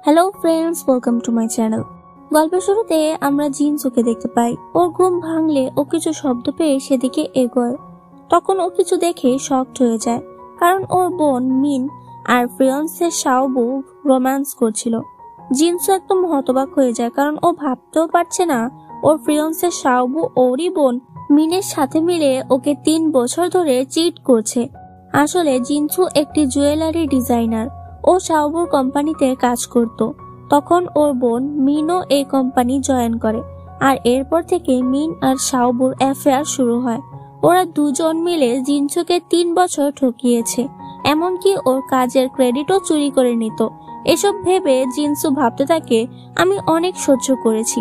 Hello friends, welcome to my channel. গল্পের শুরুতে আমরা জিনসুকে দেখতে পাই। ওর ঘুম ভাঙলে ও কিছু শব্দ পেয়ে সেদিকে এগোয়। তখন ও কিছু দেখে শকড হয়ে যায়, কারণ ওর বোন মিন আর ফিয়ন্সে শাওবু রোম্যান্স করছিল। জিনসু একদম হতবাক হয়ে যায়, কারণ ও ভাবতেও পারছে না ওর ফিয়ন্সে শাওবু ওরই বোন মিনের সাথে মিলে ওকে 3 বছর ধরে চিট করছে। আসলে জিনসু একটি জুয়েলারি ডিজাইনার। ও শাওবুর কোম্পানিতে কাজ করত। তখন ওর বোন মিনও এই কোম্পানি জয়েন করে, আর এরপর থেকে মিন আর শাওবুর অ্যাফেয়ার শুরু হয়। ওরা দুজন মিলে জিনসুকে 3 বছর ঠকিয়েছে, এমনকি ওর কাজের ক্রেডিটও চুরি করে নিত। এসব ভেবে জিনসু ভাবতে থাকে, আমি অনেক সহ্য করেছি,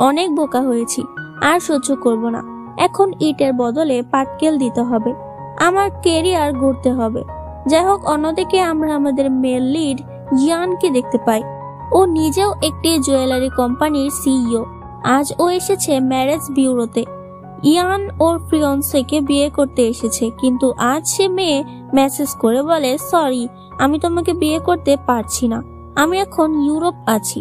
অনেক বোকা হয়েছি, আর সহ্য করব না। এখন ইটের বদলে পাটকেল দিতে হবে, আমার কেরিয়ার গড়তে হবে। যাই হোক, অন্যদিকে আমরা আমাদের মেল লিড ইয়ানকে দেখতে পাই। ও নিজেও একটি জুয়েলারি কোম্পানির সিইও। আজ ও এসেছে ম্যারেজ বিউরোতে। ইয়ান ওর ফিয়ন্সেকে বিয়ে করতে এসেছে, কিন্তু আজ সে মেয়ে মেসেজ করে বলে, সরি, আমি তোমাকে বিয়ে করতে পারছি না, আমি এখন ইউরোপ আছি।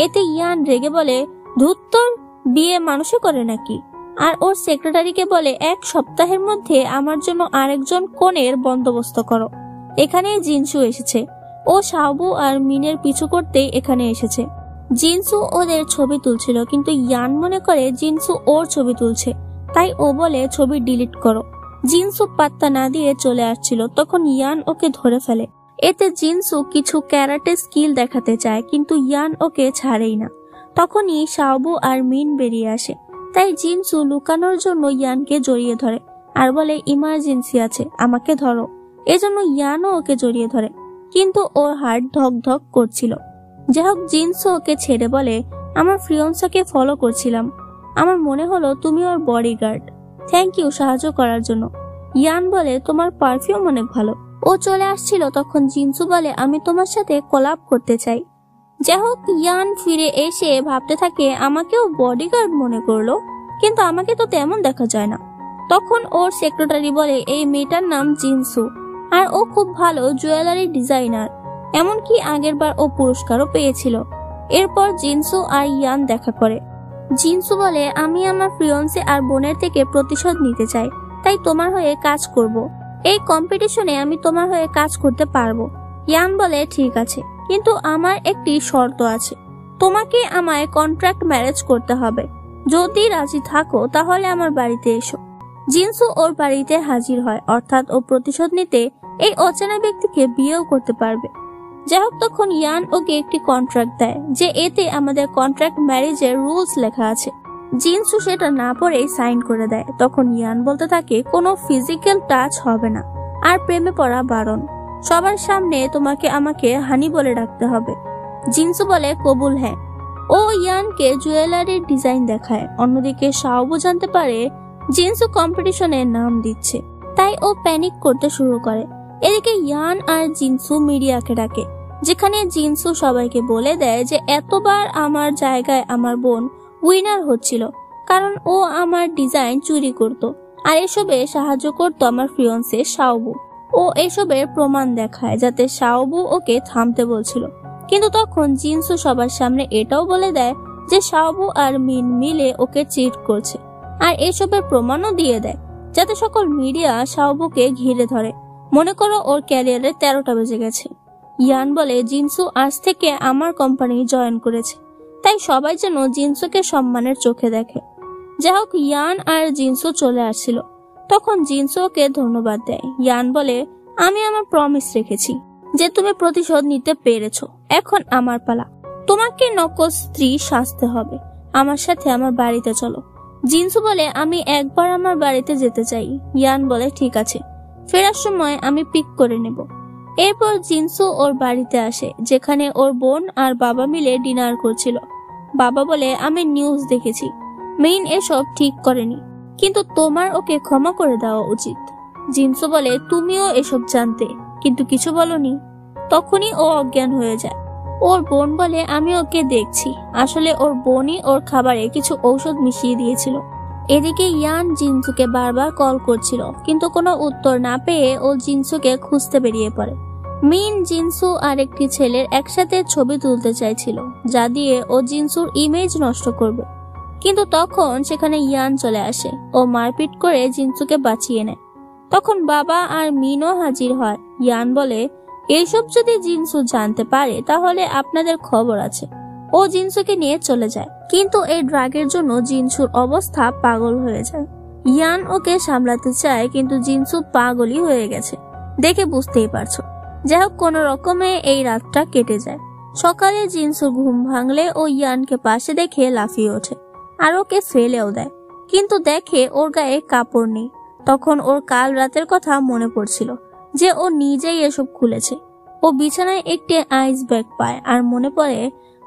এতে ইয়ান রেগে বলে, ধুত, তোর বিয়ে মানুষে করে নাকি? আর ওর সেক্রেটারিকে বলে, 1 সপ্তাহের মধ্যে আমার জন্য আরেকজন কনের বন্দোবস্ত করো। এখানে জিনসু এসেছে। ও শাওবু আর মিনের পিছু করতেই এখানে এসেছে। জিনসু ওদের ছবি তুলছিল, কিন্তু ইয়ান মনে করে জিনসু ওর ছবি তুলছে, তাই ও বলে ছবি ডিলিট করো। জিনসু পাত্তা না দিয়ে চলে আসছিল, তখন ইয়ান ওকে ধরে ফেলে। এতে জিনসু কিছু ক্যারাটে স্কিল দেখাতে চায়, কিন্তু ইয়ান ওকে ছাড়েই না। তখনই শাওবু আর মিন বেরিয়ে আসে, তাই জিনসু লুকানোর জন্য ইয়ানকে জড়িয়ে ধরে আর বলে, ইমার্জেন্সি আছে, আমাকে ধরো। এজন্য ইয়ানও ওকে জড়িয়ে ধরে, কিন্তু ওর হার্ট ধক ধক করছিল। যাই হোক, জিনসু ওকে ছেড়ে বলে, আমার ফিয়ন্সাকে ফলো করছিলাম, আমার মনে হলো তুমি ওর বডিগার্ড, থ্যাংক ইউ সাহায্য করার জন্য। ইয়ান বলে, তোমার পারফিউম অনেক ভালো। ও চলে আসছিল, তখন জিনসু বলে, আমি তোমার সাথে কোলাব করতে চাই। যাই হোক, ইয়ান ফিরে এসে ভাবতে থাকে, আমাকেও বডিগার্ড মনে করলো, কিন্তু আমাকে তো তেমন দেখা যায় না। তখন ওর সেক্রেটারি বলে, এই মেয়েটার নাম জিনসু, আর ও খুব ভালো জুয়েলারি ডিজাইনার, এমনকি আগেরবার ও পুরস্কারও পেয়েছিল। এরপর জিনসু আর ইয়ান দেখা করে। জিনসু বলে, আমি আমার ফিয়ন্সে আর বোনের থেকে প্রতিশোধ নিতে চাই, তাই তোমার হয়ে কাজ করব। এই কম্পিটিশনে আমি তোমার হয়ে কাজ করতে পারবো। ইয়ান বলে, ঠিক আছে, কিন্তু আমার একটি শর্ত আছে, তোমাকে আমায় কন্ট্রাক্ট ম্যারেজ করতে হবে। যদি রাজি থাকো তাহলে আমার বাড়িতে এসো। জিনসু ওর বাড়িতে হাজির হয়, অর্থাৎ ও প্রতিশোধ নিতে এই অচেনা ব্যক্তিকে বিয়েও করতে পারবে। যাই হোক, তখন ইয়ান ওকে একটি কন্ট্রাক্ট দেয়, যে এতে আমাদের কন্ট্রাক্ট ম্যারেজের রুলস লেখা আছে। জিনসু সেটা না পড়ে সাইন করে দেয়। তখন ইয়ান বলতে থাকে, কোনো ফিজিক্যাল টাচ হবে না, আর প্রেমে পড়া বারণ। সবার সামনে তোমাকে আমাকে হানি বলে ডাকতে হবে। জিনসু বলে, কবুল হ্যাঁ। ও ইয়ানকে জুয়েলারির ডিজাইন দেখায়। অন্যদিকে শাওবু জানতে পারে জিনসু কম্পিটিশনে নাম দিচ্ছে, তাই ও প্যানিক করতে শুরু করে। এদিকে ইয়ান আর জিনসু মিডিয়াকে ডাকে, যেখানে জিনসু সবাইকে বলে দেয় যে এতবার আমার জায়গায় আমার বোন উইনার হচ্ছিল, কারণ ও আমার ডিজাইন চুরি করত, আর এসবে সাহায্য করত আমার ফিয়ন্সে শাওবু। ও এসবের প্রমাণ দেখায়, যাতে শাওবু ওকে থামতে বলছিল। কিন্তু তখন জিনসু সবার সামনে এটাও বলে দেয় যে শাওবু আর মিন মিলে ওকে চিট করছে, আর এসবের প্রমাণও দিয়ে দেয়, যাতে সকল মিডিয়া শাওবুকে ঘিরে ধরে। মনে করো ওর ক্যারিয়ারে 13টা বেজে গেছে। ইয়ান বলে, জিনসু আজ থেকে আমার কোম্পানি জয়েন করেছে, তাই সবাই যেন জিনসুকে সম্মানের চোখে দেখে। যাই হোক, ইয়ান আর জিনসু চলে আসছিল। তখন জিনসু ওকে ধন্যবাদ দেয়। ইয়ান বলে, আমি আমার প্রমিস রেখেছি যে তুমি প্রতিশোধ নিতে পেরেছো, এখন আমার পালা, তোমাকে নকল স্ত্রী সাজতে হবে। আমার সাথে আমার বাড়িতে চলো। জিনসু বলে, আমি একবার আমার বাড়িতে যেতে চাই। ইয়ান বলে, ঠিক আছে, ফেরার সময় আমি পিক করে নেব। এরপর জিনসু ওর বাড়িতে আসে, যেখানে ওর বোন আর বাবা মিলে ডিনার করছিল। বাবা বলে, আমি নিউজ দেখেছি, মেইন এসব ঠিক করেনি, কিন্তু তোমার ওকে ক্ষমা করে দেওয়া উচিত। জিনসু বলে, তুমিও এসব জানতে, কিন্তু কিছু বলনি। তখনই ও অজ্ঞান হয়ে যায়। ওর বোন বলে, আমি ওকে দেখছি, আসলে ওর বোনই ওর খাবারে কিছু ঔষধ মিশিয়ে দিয়েছিল। এদিকে ইয়ান জিনসুকে বারবার কল করছিল, কিন্তু কোনো উত্তর না পেয়ে ও জিনসুকে খুঁজতে বেরিয়ে পড়ে। মিন, জিনসু আর একটি ছেলের একসাথে ছবি তুলতে চাইছিল, যা দিয়ে ও জিনসুর ইমেজ নষ্ট করবে। কিন্তু তখন সেখানে ইয়ান চলে আসে ও মারপিট করে জিনসুকে বাঁচিয়ে নেয়। তখন বাবা আর মিনও হাজির হয়। ইয়ান বলে, এইসব যদি জিনসু জানতে পারে তাহলে আপনাদের খবর আছে। ও জিনসুকে নিয়ে চলে যায়, কিন্তু এই ড্রাগের জন্য জিনসুর অবস্থা পাগল হয়ে যায়। ইয়ান ওকে সামলাতে চায়, কিন্তু জিনসু পাগলই হয়ে গেছে, দেখে বুঝতেই পারছো। যাই হোক, কোনো রকমে এই রাতটা কেটে যায়। সকালে জিনসুর ঘুম ভাঙলে ও ইয়ানকে পাশে দেখে লাফিয়ে ওঠে আর ওকে ফেলেও দেয়, কিন্তু দেখে ওর গায়ে কাপড় নেই। তখন ওর কাল রাতের কথা মনে পড়ছিল যে ও নিজেই এসব খুলেছে। ও বিছানায় একটি আইস ব্যাগ পায় আর মনে পড়ে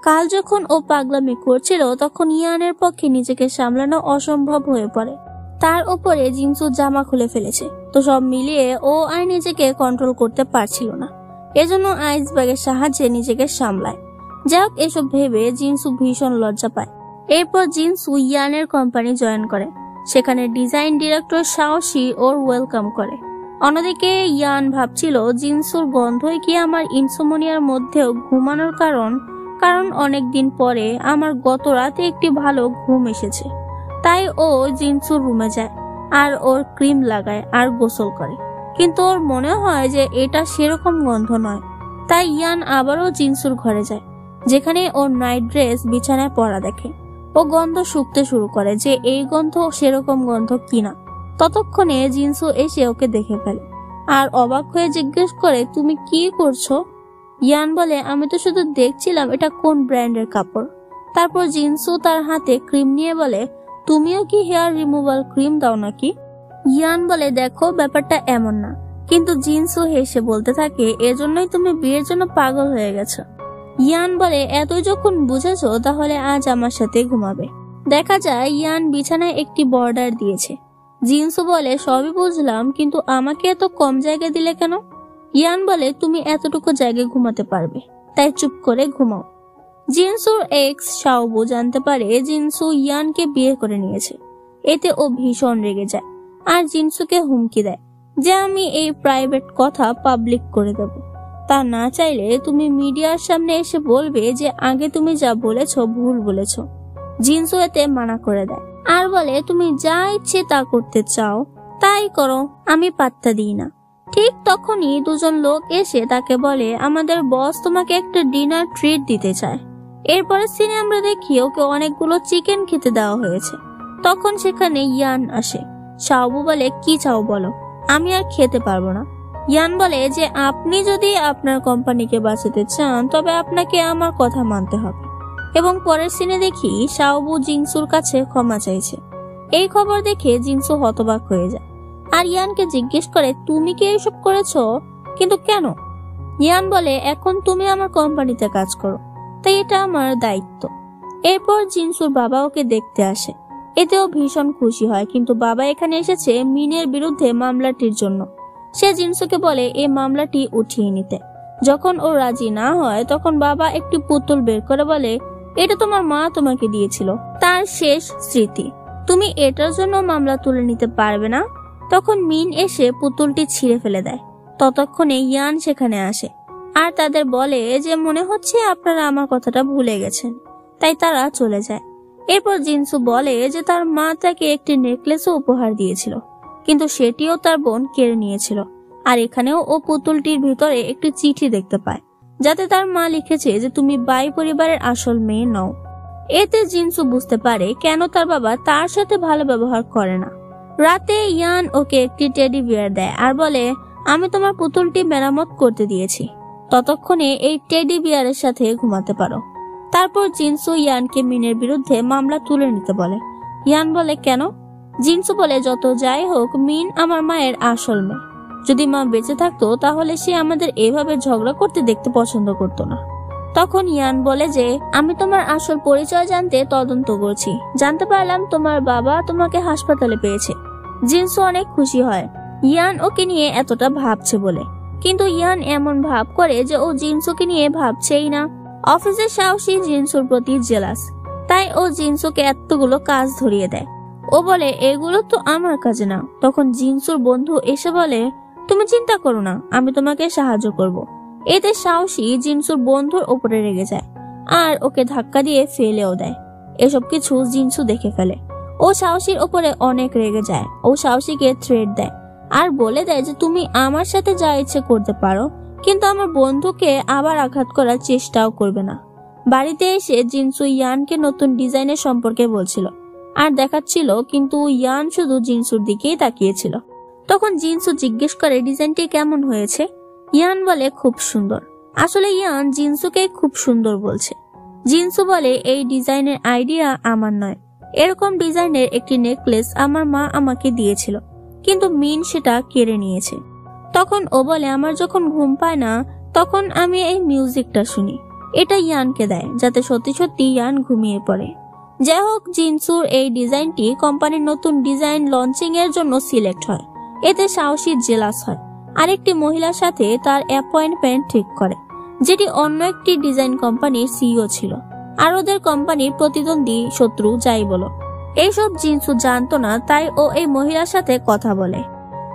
কাল যখন ও পাগলামি করছিল তখন ইয়ানের পক্ষে নিজেকে সামলানো অসম্ভব হয়ে পড়ে। তার উপরে জিনসু জামা খুলে ফেলেছে, তো সব মিলিয়ে ও আর নিজেকে কন্ট্রোল করতে পারছিল না। এজন্য আইস ব্যাগের সাহায্যে নিজেকে সামলায়। যাই হোক, এসব ভেবে জিনসু ভীষণ লজ্জা পায়। এরপর জিনসু ইয়ানের কোম্পানি জয়েন করে। সেখানে ডিজাইন ডিরেক্টর সাহসী ওর ওয়েলকাম করে। অন্যদিকে ইয়ান ভাবছিল জিনসুর গন্ধই কি আমার ইনসোমনিয়ার মধ্যেও ঘুমানোর কারণ অনেকদিন পরে আমার গত রাতে একটি ভালো ঘুম এসেছে। তাই ও জিনসুর রুমে যায় আর ওর ক্রিম লাগায় আর গোসল করে, কিন্তু ওর মনে হয় যে এটা সেরকম গন্ধ নয়। তাই ইয়ান আবারও জিনসুর ঘরে যায়, যেখানে ওর নাইট ড্রেস বিছানায় পড়া দেখে। ও গন্ধ শুকতে শুরু করে যে এই গন্ধ সেরকম গন্ধ কিনা। ততক্ষণে জিনসু এসে ওকে দেখে ফেলে আর অবাক হয়ে জিজ্ঞেস করে, তুমি কি করছো? ইয়ান বলে, আমি তো শুধু দেখছিলাম এটা কোন ব্র্যান্ডের কাপড়। তারপর জিনসু তার হাতে ক্রিম নিয়ে বলে, তুমিও কি হেয়ার রিমুভাল ক্রিম দাও নাকি? ইয়ান বলে, দেখো ব্যাপারটা এমন না। কিন্তু জিনসু হেসে বলতে থাকে, এজন্যই তুমি বিয়ের জন্য পাগল হয়ে গেছো। ইয়ান বলে, এতই যখন বুঝেছো তাহলে আজ আমার সাথে ঘুমাবে। দেখা যায় ইয়ান বিছানায় একটি বর্ডার দিয়েছে। জিনসু বলে, সবই বুঝলাম, কিন্তু আমাকে এত কম জায়গা দিলে কেন? ইয়ান বলে, তুমি এতটুকু জায়গায় ঘুমাতে পারবে, তাই চুপ করে ঘুমাও। জিনসুর এক্স শাওবু জানতে পারে জিনসু ইয়ানকে বিয়ে করে নিয়েছে। এতে ও ভীষণ রেগে যায় আর জিনসুকে হুমকি দেয় যে আমি এই প্রাইভেট কথা পাবলিক করে দেব। তা না চাইলে তুমি মিডিয়ার সামনে এসে বলবে যে আগে তুমি যা বলেছো ভুল বলেছো। জিনসু এতে মানা করে দেয় আর বলে, তুমি যা ইচ্ছে তা করতে চাও তাই করো, আমি পাত্তা দিই না। ঠিক তখনই দুজন লোক এসে তাকে বলে, আমাদের বস তোমাকে একটা ডিনার ট্রিট দিতে চায়। এরপরে সিনে আমরা দেখি ওকে অনেকগুলো চিকেন খেতে দেওয়া হয়েছে। তখন সেখানে ইয়ান আসে। শাওবু বলে, কি চাও বলো, আমি আর খেতে পারবো না। ইয়ান বলে যে আপনি যদি আপনার কোম্পানিকে বাঁচাতে চান তবে আপনাকে আমার কথা মানতে হবে। এবং পরের সিনে দেখি শাওবু জিনসুর কাছে ক্ষমা চাইছে। এই খবর দেখে জিনসু হতবাক হয়ে যায় আর ইয়ানকে জিজ্ঞেস করে, তুমি কি এসব করেছো, কিন্তু কেন? ইয়ান বলে, এখন তুমি আমার কোম্পানিতে কাজ করো, তাই এটা আমার দায়িত্ব। এরপর জিনসুর বাবা ওকে দেখতে আসে। এতেও ভীষণ খুশি হয়, কিন্তু বাবা এখানে এসেছে মিনের বিরুদ্ধে মামলাটির জন্য। সে জিনসুকে বলে এই মামলাটি উঠিয়ে নিতে। যখন ও রাজি না হয় তখন বাবা একটি পুতুল বের করে বলে, এটা তোমার মা তোমাকে দিয়েছিল, তার শেষ স্মৃতি, তুমি এটার জন্য মামলা তুলে নিতে পারবে না। তখন মিন এসে পুতুলটি ছিঁড়ে ফেলে দেয়। ততক্ষণে ইয়ান সেখানে আসে আর তাদের বলে যে মনে হচ্ছে আপনারা আমার কথাটা ভুলে গেছেন, তাই তারা চলে যায়। এরপর জিনসু বলে যে তার মা তাকে একটি নেকলেসও উপহার দিয়েছিল, কিন্তু সেটিও তার বোন কেড়ে নিয়েছিল। আর এখানেও ও পুতুলটির ভিতরে একটি চিঠি দেখতে পায়, যাতে তার মা লিখেছে যে তুমি বাই পরিবারের আসল মেয়ে নও। এতে জিনসু বুঝতে পারে কেন তার বাবা তার সাথে ভালো ব্যবহার করে না। রাতে ইয়ান ওকে একটি টেডি বিয়ার দেয় আর বলে, আমি তোমার পুতুলটি মেরামত করতে দিয়েছি, ততক্ষণে এই টেডি বিয়ারের সাথে ঘুমাতে পারো। তারপর জিনসু ইয়ানকে মিনের বিরুদ্ধে মামলা তুলে নিতে বলে। ইয়ান বলে, কেন? জিনসু বলে, যত যাই হোক মিন আমার মায়ের আসল মেয়ে। যদি মা বেঁচে থাকতো তাহলে সে আমাদের এভাবে ঝগড়া করতে দেখতে পছন্দ করতো না। তখন ইয়ান বলে যে আমি তোমার আসল পরিচয় জানতে তদন্ত করছি, জানতে পারলাম তোমার বাবা তোমাকে হাসপাতালে পেয়েছে। জিনসু অনেক খুশি হয় ইয়ান ওকে নিয়ে এতটা ভাবছে বলে, কিন্তু ইয়ান এমন ভাব করে যে ও জিনসুকে নিয়ে ভাবছেই না। অফিসের সাহসী জিনসুর প্রতি জেলাস, তাই ও জিনসুকে এতগুলো কাজ ধরিয়ে দেয়। ও বলে, এগুলো তো আমার কাজে না। তখন জিনসুর বন্ধু এসে বলে, তুমি চিন্তা করো না, আমি তোমাকে সাহায্য করব। এতে সাহসী জিনসুর বন্ধুর উপরে রেগে যায় আর ওকে ধাক্কা দিয়ে ফেলেও দেয়। এসব কিছু জিনসু দেখে ফেলে। ও সাহসীর উপরে অনেক রেগে যায়। ও সাহসীকে থ্রেট দেয় আর বলে দেয় যে তুমি আমার সাথে যা ইচ্ছে করতে পারো, কিন্তু আমার বন্ধুকে আবার আঘাত করার চেষ্টাও করবে না। বাড়িতে এসে জিনসু ইয়ানকে নতুন ডিজাইনের সম্পর্কে বলছিল আর দেখাচ্ছিল, কিন্তু ইয়ান শুধু জিনসুর দিকেই তাকিয়েছিল। তখন জিনসু জিজ্ঞেস করে ডিজাইনটি কেমন হয়েছে। ইয়ান বলে খুব সুন্দর। আসলে ইয়ান জিনসুকে খুব সুন্দর বলছে। জিনসু বলে এই ডিজাইনের আইডিয়া আমার নয়, এরকম ডিজাইনের একটি নেকলেস আমার মা আমাকে দিয়েছিল, কিন্তু মিন সেটা কেড়ে নিয়েছে। তখন ও বলে আমার যখন ঘুম পায় না তখন আমি এই মিউজিকটা শুনি। এটা ইয়ানকে দেয় যাতে সত্যি সত্যি ইয়ান ঘুমিয়ে পড়ে। যাই হোক, জিনসুর এই ডিজাইনটি কোম্পানির নতুন ডিজাইন লঞ্চিং এর জন্য সিলেক্ট হয়। এতে সাহসী জেলাস হয়। আরেকটি মহিলার সাথে তার অ্যাপয়েন্টমেন্ট ঠিক করে, যেটি অন্য একটি ডিজাইন কোম্পানির সিইও ছিল আর ওদের কোম্পানির প্রতিদ্বন্দ্বী শত্রু যাই বলো। এইসব জিনসু জানতো না, তাই ও এই মহিলার সাথে কথা বলে।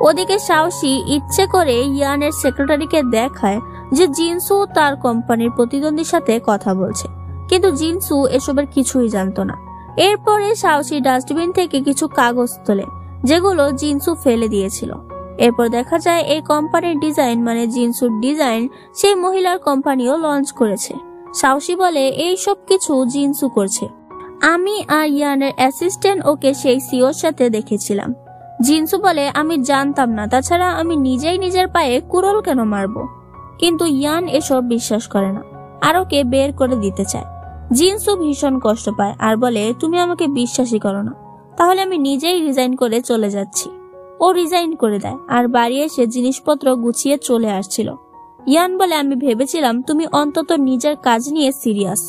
ওদিকে সাহসী ইচ্ছে করে ইয়ানের সেক্রেটারিকে দেখায় যে জিনসু তার কোম্পানির প্রতিদ্বন্দ্বীর সাথে কথা বলছে, কিন্তু জিনসু এসবের কিছুই জানতো না। এরপরে সাহসী ডাস্টবিন থেকে কিছু কাগজ তোলে যেগুলো জিনসু ফেলে দিয়েছিল। এরপর দেখা যায় এই কোম্পানির ডিজাইন মানে জিনসুর ডিজাইন সেই মহিলার কোম্পানিও লঞ্চ করেছে। সাহসী বলে এই সব কিছু জিনসু করছে। আমি আর ইয়ানের অ্যাসিস্ট্যান্ট ওকে সেই সিওর সাথে দেখেছিলাম। জিনসু বলে আমি জানতাম না, তাছাড়া আমি নিজেই নিজের পায়ে কুড়োল কেন মারবো। কিন্তু ইয়ান এসব বিশ্বাস করে না আর ওকে বের করে দিতে চায়। জিনসু ভীষণ কষ্ট পায় আর বলে তুমি আমাকে বিশ্বাসই করো না, তাহলে আমি নিজেই রিজাইন করে চলে যাচ্ছি। ও রিজাইন করে দেয় আর বাড়ি এসে জিনিসপত্র গুছিয়ে চলে আসছিল। ইয়ান বলে আমি ভেবেছিলাম তুমি অন্তত নিজের কাজ নিয়ে সিরিয়াস,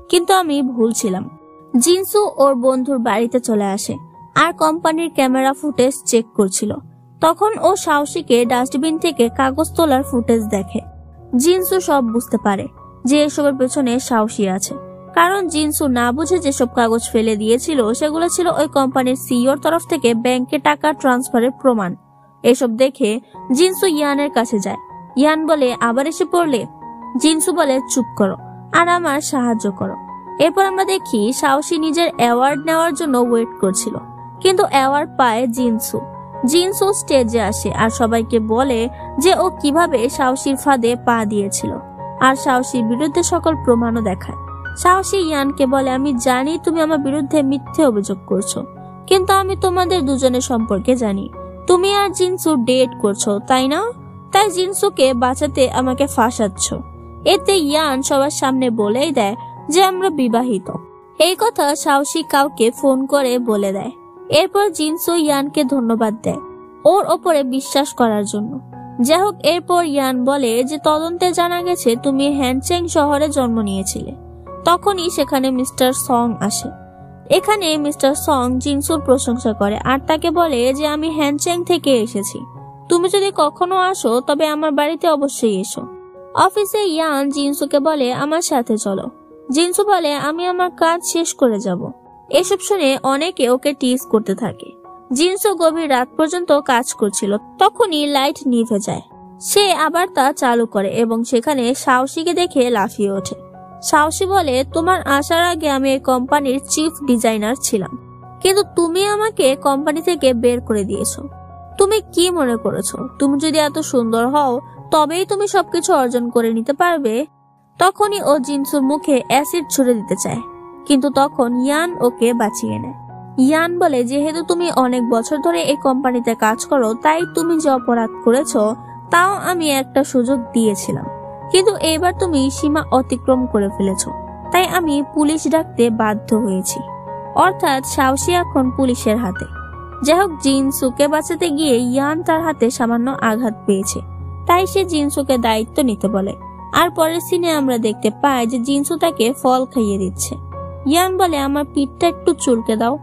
কিন্তু আমি ভুল ছিলাম। জিনসু ওর বন্ধুর বাড়িতে চলে আসে আর কোম্পানির ক্যামেরা ফুটেজ চেক করছিল। তখন ও সাহসীকে ডাস্টবিন থেকে কাগজ তোলার ফুটেজ দেখে। জিনসু সব বুঝতে পারে যে এসবের পেছনে সাহসী আছে, কারণ জিনসু না বুঝে যেসব কাগজ ফেলে দিয়েছিল সেগুলো ছিল ওই কোম্পানির সিইওর তরফ থেকে ব্যাংকে টাকা ট্রান্সফারের প্রমাণ। এসব দেখে জিনসু ইয়ানের কাছে যায়। ইয়ান বলে আবার এসে পড়লে। জিনসু বলে চুপ করো আর আমার সাহায্য করো। এরপর আমরা দেখি সাহসী নিজের অ্যাওয়ার্ড নেওয়ার জন্য ওয়েট করছিল, কিন্তু অ্যাওয়ার্ড পায় জিনসু। জিনসু স্টেজে আসে আর সবাইকে বলে যে ও কিভাবে সাহসীর ফাঁদে পা দিয়েছিল আর সাহসীর বিরুদ্ধে সকল প্রমাণও দেখায়। সাহসী ইয়ানকে বলে আমি জানি তুমি আমার বিরুদ্ধে মিথ্যে অভিযোগ করছো, কিন্তু আমি তোমাদের দুজনের সম্পর্কে জানি। তুমি আর জিনসু ডেট করছো তাই না? তাই জিনসুকে বাঁচাতে আমাকে ফাঁসাচ্ছ। এতে ইয়ান সবার সামনে বলেই দেয় যে আমরা বিবাহিত। এই কথা সাহসী কাউকে ফোন করে বলে দেয়। এরপর জিনসু ইয়ানকে ধন্যবাদ দেয় ওর ওপরে বিশ্বাস করার জন্য। যাই হোক, এরপর ইয়ান বলে যে তদন্তে জানা গেছে তুমি হ্যানচেং শহরে জন্ম নিয়েছিলে। তখনই সেখানে মিস্টার সং আসে। এখানে মিস্টার সং জিনসুর প্রশংসা করে আর তাকে বলে যে আমি হ্যানচেং থেকে এসেছি, তুমি যদি কখনো আসো তবে আমার বাড়িতে অবশ্যই এসো। অফিসে ইয়ান জিনসুকে বলে আমার সাথে চলো। জিনসু বলে আমি আমার কাজ শেষ করে যাব। এসব শুনে অনেকে ওকে টিজ করতে থাকে। জিনসু গভীর রাত পর্যন্ত কাজ করছিল, তখনই লাইট নিভে যায়। সে আবার তা চালু করে এবং সেখানে সাহসীকে দেখে লাফিয়ে ওঠে। সাহসী বলে তোমার আসার আগে আমি এই কোম্পানির চিফ ডিজাইনার ছিলাম, কিন্তু তুমি আমাকে কোম্পানি থেকে বের করে দিয়েছো। তুমি কি মনে করেছো তুমি যদি এত সুন্দর হও তবেই তুমি সবকিছু অর্জন করে নিতে পারবে? তখনই ও জিনসুর মুখে অ্যাসিড ছুড়ে দিতে চায়, কিন্তু তখন ইয়ান ওকে বাঁচিয়ে নেয়। ইয়ান বলে যেহেতু তুমি অনেক বছর ধরে এই কোম্পানিতে কাজ করো তাই তুমি যে অপরাধ করেছো তাও আমি একটা সুযোগ দিয়েছিলাম, কিন্তু এবার তুমি সীমা অতিক্রম করে ফেলেছো, তাই আমি পুলিশ ডাকতে বাধ্য হয়েছি। অর্থাৎ সাহসী এখন পুলিশের হাতে। যাই হোক, জিনসুকে বাঁচাতে গিয়ে ইয়ান তার হাতে সামান্য আঘাত পেয়েছে, তাই সে জিনসুকে দায়িত্ব নিতে বলে। আর পরের সিনে আমরা দেখতে পাই যে জিনসু তাকে ফল খাইয়ে দিচ্ছে। ইয়ান বলে আমার পিঠটা একটু চুলকে দাও।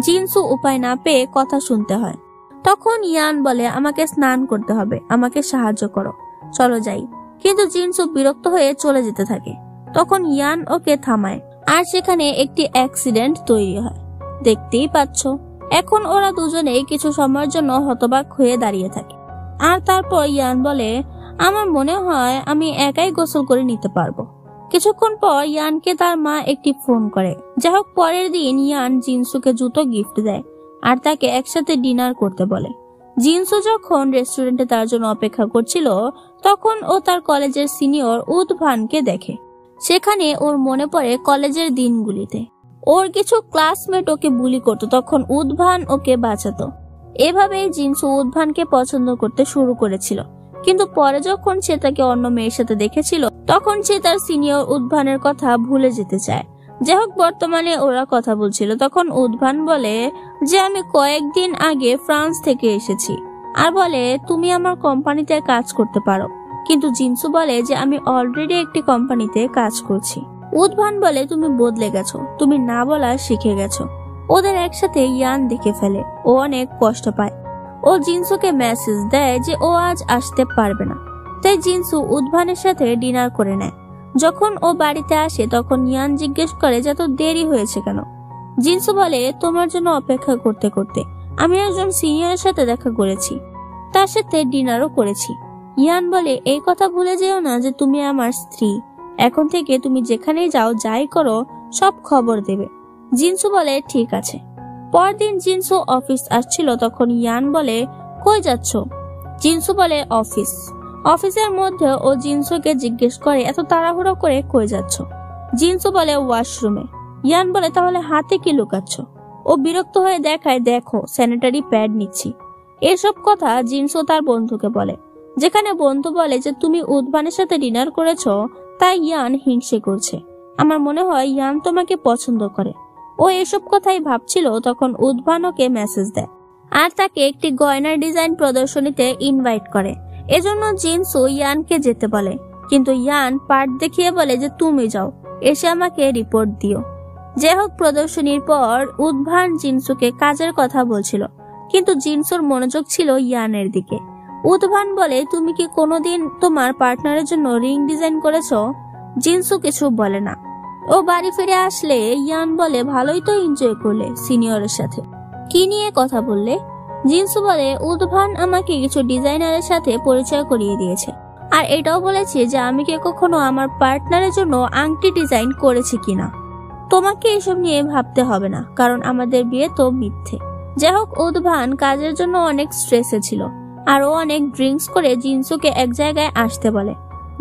জিনসু উপায় না পেয়ে কথা শুনতে হয়। তখন ইয়ান বলে আমাকে স্নান করতে হবে, আমাকে সাহায্য করো, চলো যাই। কিন্তু জিনসু বিরক্ত হয়ে চলে যেতে থাকে। তখন ইয়ান ওকে থামায় আর সেখানে একটি অ্যাক্সিডেন্ট তৈরি হয়। দেখতেই পাচ্ছ, এখন ওরা দুজনেই কিছু সময়ের জন্য হতবাক হয়ে দাঁড়িয়ে থাকে। আর তারপর ইয়ান বলে আমার মনে হয় আমি একাই গোসল করে নিতে পারবো। কিছুক্ষণ পর ইয়ানকে তার মা একটি ফোন করে। যাই হোক, পরের দিন ইয়ান জিনসুকে জুতো গিফট দেয় আর তাকে একসাথে ডিনার করতে বলে। জিনসু যখন রেস্টুরেন্টে তার জন্য অপেক্ষা করছিল তখন ও তার কলেজের সিনিয়র উদভানকে দেখে। সেখানে ওর মনে পড়ে কলেজের দিনগুলিতে ওর কিছু ক্লাসমেট ওকে বুলি করতো, তখন উদভান ওকে বাঁচাতো। এভাবেই জিনসু উদভানকে পছন্দ করতে শুরু করেছিল, কিন্তু পরে যখন সে তাকে অন্য মেয়ের সাথে দেখেছিল তখন সে তার সিনিয়র উদভানের কথা ভুলে যেতে চায়। যাই হোক, বর্তমানে ওরা কথা বলছিল। তখন উদভান বলে যে আমি কয়েকদিন আগে ফ্রান্স থেকে এসেছি, আর বলে তুমি আমার কোম্পানিতে কাজ করতে পারো। কিন্তু জিনসু বলে যে আমি অলরেডি একটি কোম্পানিতে কাজ করছি। উদভান বলে তুমি বদলে গেছো, তুমি না বলা শিখে গেছো। ওদের একসাথে ইয়ান দেখে ফেলে, ও অনেক কষ্ট পায়। ও জিনসুকে মেসেজ দেয় যে ও আজ আসতে পারবে না, তাই জিনসু উদভানের সাথে ডিনার করে নেয়। যখন ও বাড়িতে আসে তখন ইয়ান জিজ্ঞেস করে যে এত দেরি হয়েছে কেন। জিনসু বলে তোমার জন্য অপেক্ষা করতে করতে আমি একজন সিনিয়রের সাথে দেখা করেছি, তার সাথে ডিনারও করেছি। ইয়ান বলে এই কথা ভুলে যেও না যে তুমি আমার স্ত্রী, এখন থেকে তুমি যেখানেই যাও যাই করো সব খবর দেবে। জিনসু বলে ঠিক আছে। পরদিন জিনসু অফিস আসছিল, তখন ইয়ান বলে কই যাচ্ছ? জিনসু বলে অফিস। অফিসের মধ্যে ও জিনসুকে জিজ্ঞেস করে এত তাড়াহুড়ো করে কই যাচ্ছ? জিনসু বলে ওয়াশরুমে। ইয়ান বলে তাহলে হাতে কি লুকাচ্ছ? ও বিরক্ত হয়ে দেখায় দেখো স্যানিটারি প্যাড নিচ্ছি। এসব কথা জিনসু তার বন্ধুকে বলে, যেখানে বন্ধু বলে যে তুমি উদভানের সাথে ডিনার করেছো তাই ইয়ান হিংসে করছে। আমার মনে হয় ইয়ান তোমাকে পছন্দ করে। ও এসব কথাই ভাবছিল তখন উদভান ওকে মেসেজ দেয় আর তাকে একটি গয়নার ডিজাইন প্রদর্শনীতে ইনভাইট করে। এজন্য জিনসু ইয়ানকে যেতে বলে, কিন্তু ইয়ান পার্ট দেখিয়ে বলে যে তুমি যাও, এসে আমাকে রিপোর্ট দিও। যাই হোক, প্রদর্শনীর পর উদভান জিনসুকে কাজের কথা বলছিল, কিন্তু জিনসুর মনোযোগ ছিল ইয়ানের দিকে। উদভান বলে তুমি কি কোনোদিন তোমার পার্টনারের জন্য রিং ডিজাইন করেছো? জিনসু কিছু বলে না। ও বাড়ি ফিরে আসলে ইয়ান বলে ভালোই তো এনজয় করলে সিনিয়রের সাথে, কি নিয়ে কথা বললে? জিনসু বলে উদভান আমাকে কিছু ডিজাইনারের সাথে পরিচয় করিয়ে দিয়েছে, আর এটাও বলেছে যে আমি কি কখনো আমার পার্টনারের জন্য আংটি ডিজাইন করেছি কিনা। তোমাকে এসব নিয়ে ভাবতে হবে না, কারণ আমাদের বিয়ে তো মিথ্যে। যাই হোক, উদভান কাজের জন্য অনেক স্ট্রেসে ছিল আর ও অনেক ড্রিঙ্কস করে জিনসুকে এক জায়গায় আসতে বলে।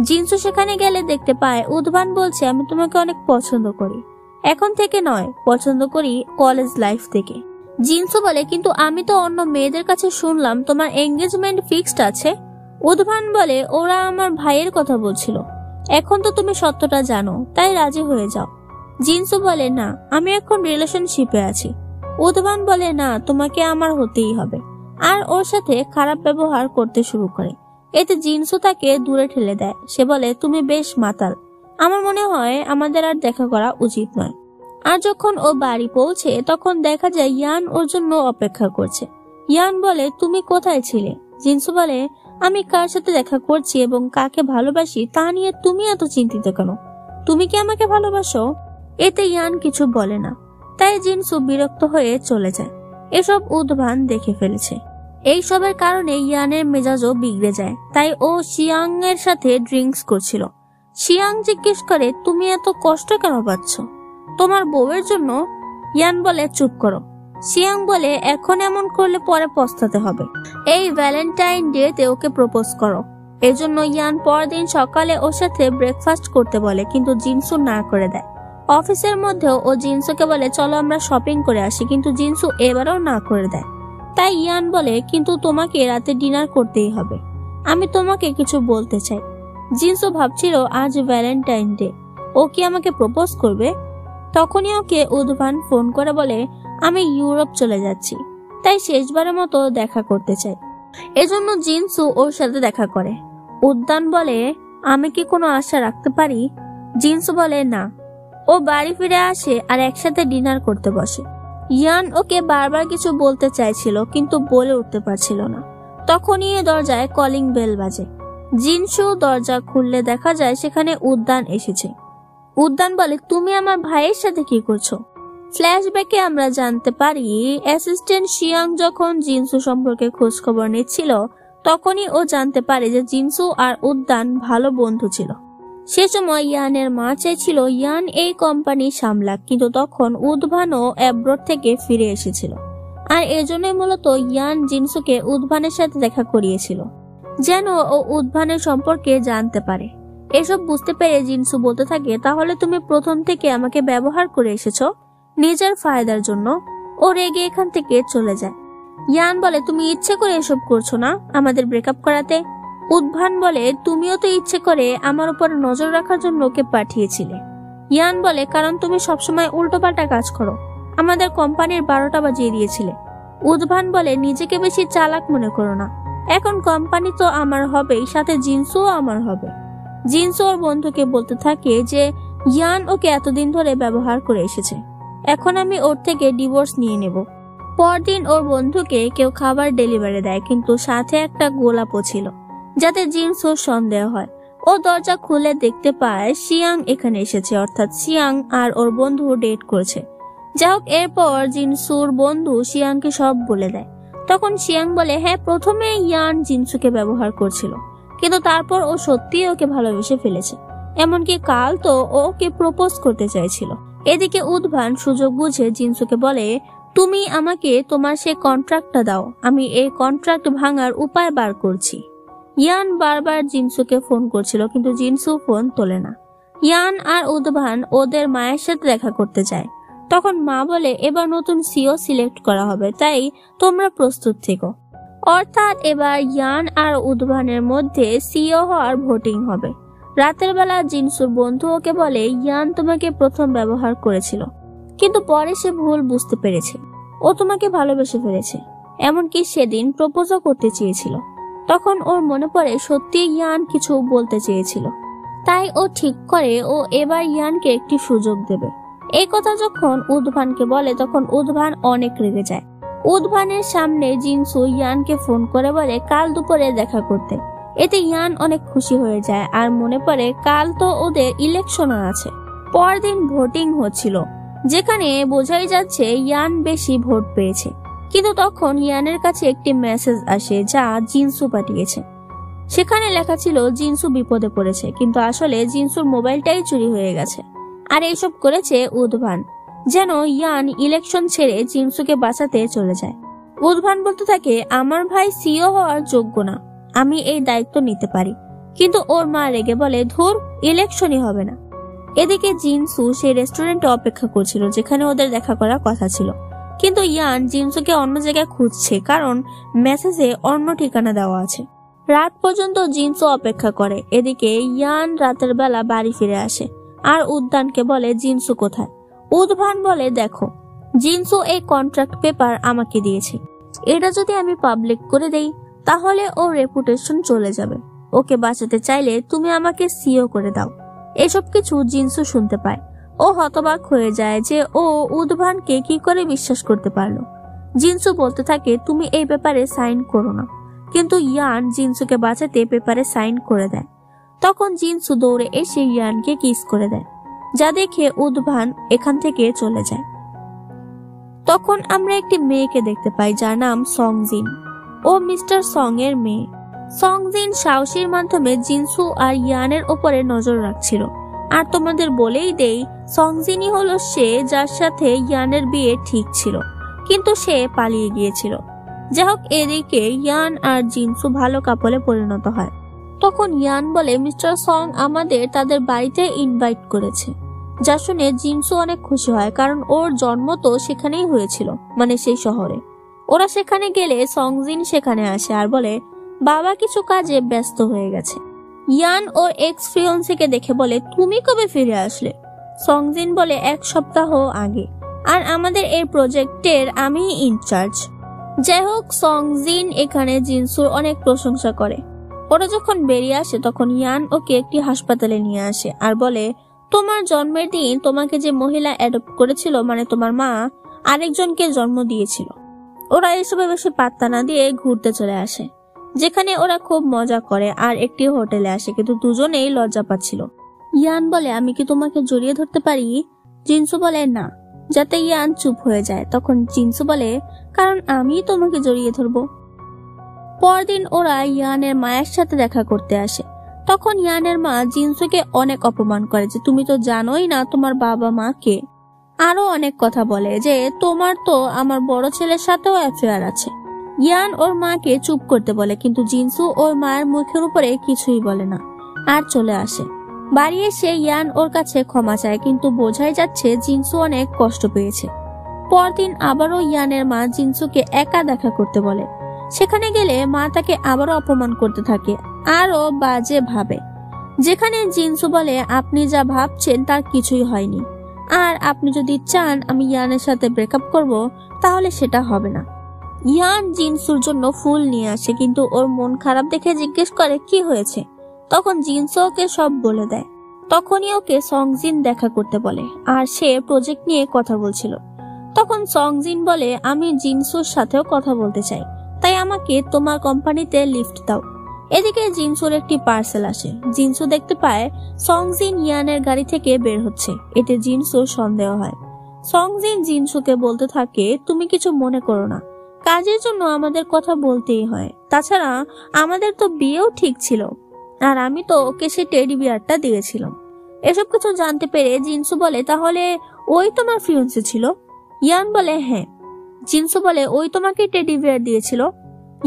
জিনসু সেখানে গেলে দেখতে পায় উদভান বলছে আমি তোমাকে অনেক পছন্দ করি, এখন থেকে নয়, পছন্দ করি কলেজ লাইফ থেকে। জিনসু বলে কিন্তু আমি তো অন্য মেয়েদের কাছে শুনলাম তোমার এঙ্গেজমেন্ট ফিক্সড আছে। উদভান বলে ওরা আমার ভাইয়ের কথা বলছিল, এখন তো তুমি সত্যটা জানো তাই রাজি হয়ে যাও। জিনসু বলে না, আমি এখন রিলেশনশিপে আছি। উদভান বলে না, তোমাকে আমার হতেই হবে, আর ওর সাথে খারাপ ব্যবহার করতে শুরু করে। এতে জিনসু তাকে দূরে ঠেলে দেয়। সে বলে তুমি বেশ মাতাল, আমার মনে হয় আমাদের আর দেখা করা উচিত নয়। আর যখন ও বাড়ি পৌঁছে তখন দেখা যায় ইয়ান ওর জন্য অপেক্ষা করছে। ইয়ান বলে তুমি কোথায় ছিলে? জিনসু বলে আমি কার সাথে দেখা করছি এবং কাকে ভালোবাসি তা নিয়ে তুমি এত চিন্তিত কেন? তুমি কি আমাকে ভালোবাসো? এতে ইয়ান কিছু বলে না, তাই জিনসু বিরক্ত হয়ে চলে যায়। এসব উদভান দেখে ফেলেছে। এই সবের কারণে ইয়ানের মেজাজও বিগড়ে যায়, তাই ও শিয়াং এর সাথে ড্রিঙ্কস করছিল। শিয়াং জিজ্ঞেস করে তুমি এত কষ্ট কেন পাচ্ছ? তোমার বউয়ের জন্য? ইয়ান বলে চুপ করো। শিয়াং বলে এখন এমন করলে পরে পস্তাতে হবে। এই ভ্যালেন্টাইন ডে তে ওকে প্রপোজ করো। এজন্য ইয়ান পরদিন সকালে ওর সাথে ব্রেকফাস্ট করতে বলে, কিন্তু জিনসু না করে দেয়। অফিসের মধ্যেও ও জিনসুকে বলে চলো আমরা শপিং করে আসি, কিন্তু জিনসু এবারও না করে দেয়। তাই ইয়ান বলে কিন্তু তোমাকে রাতে ডিনার করতেই হবে, আমি তোমাকে কিছু বলতে চাই। জিনসু ভাবছিল আজ ভ্যালেন্টাইন ডে, ও কি আমাকে প্রপোজ করবে? তখনই ওকে উদভান ফোন করে বলে আমি ইউরোপ চলে যাচ্ছি, তাই শেষবারের মতো দেখা করতে চাই। এজন্য জিনসু ওর সাথে দেখা করে। উদ্যান বলে আমি কি কোনো আশা রাখতে পারি? জিনসু বলে না। ও বাড়ি ফিরে আসে আর একসাথে ডিনার করতে বসে। ইয়ান ওকে বারবার কিছু বলতে চাইছিল কিন্তু বলে উঠতে পারছিল না। তখনই দরজায় কলিং বেল বাজে। জিনসু দরজা খুললে দেখা যায় সেখানে উদ্যান এসেছে। উদ্যান বলে তুমি আমার ভাইয়ের সাথে কি করছো? ফ্ল্যাশব্যাকে আমরা জানতে পারি অ্যাসিস্ট্যান্ট শিয়াং যখন জিনসু সম্পর্কে খোঁজ খবর নিচ্ছিল তখনই ও জানতে পারে যে জিনসু আর উদ্যান ভালো বন্ধু ছিল। সে সময় ইয়ানের মা চাইছিল ইয়ান এই কোম্পানি সামলাক, কিন্তু তখন উদ্ভানও অ্যাব্রড থেকে ফিরে এসেছিল, আর এজন্যই মূলত ইয়ান জিনসুকে উদ্ভানের সাথে দেখা করিয়েছিল, যেন ও উদ্ভানের সম্পর্কে জানতে পারে। এসব বুঝতে পেরে জিনসু বলতে থাকে, তাহলে তুমি প্রথম থেকে আমাকে ব্যবহার করে এসেছো নিজের ফায়দার জন্য। ও রেগে এখান থেকে চলে যায়। ইয়ান বলে, তুমি ইচ্ছে করে এসব করছো না আমাদের ব্রেকআপ করাতে? উদ্ভান বলে, তুমিও তো ইচ্ছে করে আমার উপর নজর রাখার জন্য ওকে পাঠিয়েছিলে। ইয়ান বলে, কারণ তুমি সবসময় উল্টোপাল্টা কাজ করো, আমাদের কোম্পানির 12টা বাজিয়ে দিয়েছিলে। উদ্ভান বলে, নিজেকে বেশি চালাক মনে করো না, এখন কোম্পানি তো আমার হবেই, সাথে জিনসুও আমার হবে। জিনসু ওর বন্ধুকে বলতে থাকে যে ইয়ান ওকে এতদিন ধরে ব্যবহার করে এসেছে, এখন আমি ওর থেকে ডিভোর্স নিয়ে নেব। পরদিন ওর বন্ধুকে কেউ খাবার ডেলিভারি দেয়, কিন্তু সাথে একটা গোলাপও ছিল, যাতে জিনসুর সন্দেহ হয়। ও দরজা খুলে দেখতে পায় শিয়াং এখানে এসেছে, অর্থাৎ শিয়াং আর ওর বন্ধু ডেট করছে। যাই হোক, এরপর জিনসুর বন্ধু শিয়াংকে সব বলে দেয়। তখন শিয়াং বলে, হ্যাঁ, প্রথমে ইয়ান জিনসুকে ব্যবহার করছিল, কিন্তু তারপর ও সত্যিই ওকে ভালোবেসে ফেলেছে, এমনকি কাল তো ওকে প্রপোজ করতে চাইছিল। এদিকে উদ্ভান সুযোগ বুঝে জিনসুকে বলে, তুমি আমাকে তোমার সে কন্ট্রাক্টটা দাও, আমি এই কন্ট্রাক্ট ভাঙার উপায় বার করছি। ইয়ান বারবার জিনসুকে ফোন করছিল, কিন্তু জিনসু ফোন তোলে না। ইয়ান আর উদ্ভান ওদের মায়ের সাথে দেখা করতে যায়। তখন মা বলে, এবার নতুন সিও সিলেক্ট করা হবে, তাই তোমরা প্রস্তুত থেকো। অর্থাৎ এবার ইয়ান আর উদ্ভানের মধ্যে সিও হওয়ার ভোটিং হবে। রাতের বেলা জিনসুর বন্ধু ওকে বলে, ইয়ান তোমাকে প্রথম ব্যবহার করেছিল, কিন্তু পরে সে ভুল বুঝতে পেরেছে, ও তোমাকে ভালোবেসে ফেলেছে, এমনকি সেদিন প্রপোজও করতে চেয়েছিল। তখন ওর মনে পড়ে সত্যি ইয়ান কিছু বলতে চেয়েছিল, তাই ও ঠিক করে ও এবার ইয়ানকে একটি সুযোগ দেবে। এই কথা যখন উদ্ভানকে বলে, তখন উদ্ভান অনেক রেগে যায়। উদ্ভানের সামনে জিনসু ইয়ানকে ফোন করে বলে কাল দুপুরে দেখা করতে। এতে ইয়ান অনেক খুশি হয়ে যায়, আর মনে পড়ে কাল তো ওদের ইলেকশন আছে। পরদিন ভোটিং হচ্ছিল, যেখানে বোঝাই যাচ্ছে ইয়ান বেশি ভোট পেয়েছে। কিন্তু তখন ইয়ানের কাছে একটি মেসেজ আসে যা জিনসু পাঠিয়েছে। সেখানে লেখা ছিল জিনসু বিপদে পড়েছে, কিন্তু আসলে জিনসুর মোবাইলটাই চুরি হয়ে গেছে, আর এইসব করেছে উদ্ভান, যেন ইয়ান ইলেকশন ছেড়ে জিনসুকে বাঁচাতে চলে যায়। উদ্ভান বলতে থাকে, আমার ভাই সিও হওয়ার যোগ্য না, আমি এই দায়িত্ব নিতে পারি। কিন্তু ওর মা রেগে বলে, ধুর, ইলেকশনই হবে না। এদিকে জিনসু সেই রেস্টুরেন্টে অপেক্ষা করছিল যেখানে ওদের দেখা করার কথা ছিল, কিন্তু ইয়ান জিনসুকে অন্য জায়গায় খুঁজছে, কারণ মেসেজে অন্য ঠিকানা দেওয়া আছে। রাত পর্যন্ত জিনসু অপেক্ষা করে। এদিকে ইয়ান রাতের বেলা বাড়ি ফিরে আসে আর উদ্যানকে বলে জিনসু কোথায়। উদ্ভান বলে, দেখো, জিনসু এই কন্ট্রাক্ট পেপার আমাকে দিয়েছে, এটা যদি আমি পাবলিক করে দেই তাহলে ওর রেপুটেশন চলে যাবে, ওকে বাঁচাতে চাইলে তুমি আমাকে সিও করে দাও। এসব কিছু জিনসু শুনতে পায়। ও হতবাক হয়ে যায় যে ও উদ্ভানকে কি করে বিশ্বাস করতে পারলো। জিনসু বলতে থাকে, তুমি এই পেপারে সাইন করো না, কিন্তু ইয়ান জিনসুকে বাঁচাতে পেপারে সাইন করে দেয়। তখন জিনসু দৌড়ে এসে ইয়ানকে কিস করে দেয়, যা দেখে উদ্ভান এখান থেকে চলে যায়। তখন আমরা একটি মেয়েকে দেখতে পাই যার নাম সংজিন। ও মিস্টার সং এর মেয়ে। সংজিন সাহসীর মাধ্যমে জিনসু আর ইয়ানের উপরে নজর রাখছিল। আর তোমাদের বলেই দেই, সংজিনই হলো সে যার সাথে ইয়ানের বিয়ে ঠিক ছিল, কিন্তু সে পালিয়ে গিয়েছিল। যাই হোক, এদিকে ইয়ান আর জিনসু ভালো কাপলে পরিণত হয়। তখন ইয়ান বলে, মিস্টার সং আমাদের তাদের বাড়িতে ইনভাইট করেছে, যা শুনে জিনসু অনেক খুশি হয়, কারণ ওর জন্ম তো সেখানেই হয়েছিল, মানে সেই শহরে। ওরা সেখানে গেলে সংজিন সেখানে আসে আর বলে বাবা কিছু কাজে ব্যস্ত হয়ে গেছে। ইয়ান ওর এক্স ফিয়ন্সিকে দেখে বলে, তুমি কবে ফিরে আসলে? সংজিন বলে, 1 সপ্তাহ আগে, আর আমাদের এই প্রজেক্টের আমি ইনচার্জ। যাই হোক, সংজিন এখানে জিনসুর অনেক প্রশংসা করে। ওরা যখন বেরিয়ে আসে তখন ইয়ান ওকে একটি হাসপাতালে নিয়ে আসে আর বলে, তোমার জন্মের দিন তোমাকে যে মহিলা অ্যাডপ্ট করেছিল, মানে তোমার মা, আরেকজনকে জন্ম দিয়েছিল। ওরা এসবে বেশি পাত্তা না দিয়ে ঘুরতে চলে আসে, যেখানে ওরা খুব মজা করে আর একটি হোটেলে আসে, কিন্তু দুজনেই লজ্জা পাচ্ছিল। ইয়ান বলে, আমি কি তোমাকে জড়িয়ে ধরতে পারি? জিনসু বলে, না, যাতে ইয়ান চুপ হয়ে যায়। তখন জিনসু বলে, কারণ আমি তোমাকে জড়িয়ে ধরবো। পরদিন ওরা ইয়ানের মায়ের সাথে দেখা করতে আসে। তখন ইয়ানের মা জিনসুকে অনেক অপমান করে যে তুমি তো জানোই না তোমার বাবা মা কে। আরো অনেক কথা বলে যে তোমার তো আমার বড় ছেলের সাথেও অ্যাফেয়ার আছে। ইয়ান ওর মাকে চুপ করতে বলে, কিন্তু জিনসু ওর মায়ের মুখের উপরে কিছুই বলে না আর চলে আসে। বাড়ি এসে ইয়ান ওর কাছে ক্ষমা চায়, কিন্তু বোঝাই যাচ্ছে জিনসু অনেক কষ্ট পেয়েছে। পরদিন আবারও ইয়ানের মা জিনসুকে একা দেখা করতে বলে। সেখানে গেলে মা তাকে আবারও অপমান করতে থাকে, আরো বাজে ভাবে। যেখানে জিনসু বলে আপনি যা ভাবছেন তার কিছুই হয়নি, আর আপনি যদি চান আমি ইয়ানের সাথে ব্রেকআপ করব তাহলে সেটা হবে না। ইয়ান জিনসুর জন্য ফুল নিয়ে আসে, কিন্তু ওর মন খারাপ দেখে জিজ্ঞেস করে কি হয়েছে। তখন জিনসু ওকে সব বলে দেয়। তখনই ওকে সংজিন দেখা করতে বলে, আর সে প্রজেক্ট নিয়ে কথা বলছিল। তখন সংজিন বলে আমি জিনসুর সাথেও কথা বলতে চাই, তাই আমাকে তোমার কোম্পানিতে লিফট দাও। এদিকে জিনসুর একটি পার্সেল আসে। জিনসু দেখতে পায় সংজিন ইয়ানের গাড়ি থেকে বের হচ্ছে। এতে জিনসুর সন্দেহ হয়। সংজিন জিনসুকে বলতে থাকে তুমি কিছু মনে করো না, কাজের জন্য আমাদের কথা বলতেই হয়, তাছাড়া আমাদের তো বিয়েও ঠিক ছিল, আর আমি তো ওকে সে টেডি বিয়ারটা দিয়েছিলাম। এসব কিছু জানতে পেরে জিনসু বলে তাহলে ওই তোমার ফিয়ন্সে ছিল? ইয়ান বলে হ্যাঁ। জিনসু বলে ওই তোমাকে টেডি বিয়ার দিয়েছিল?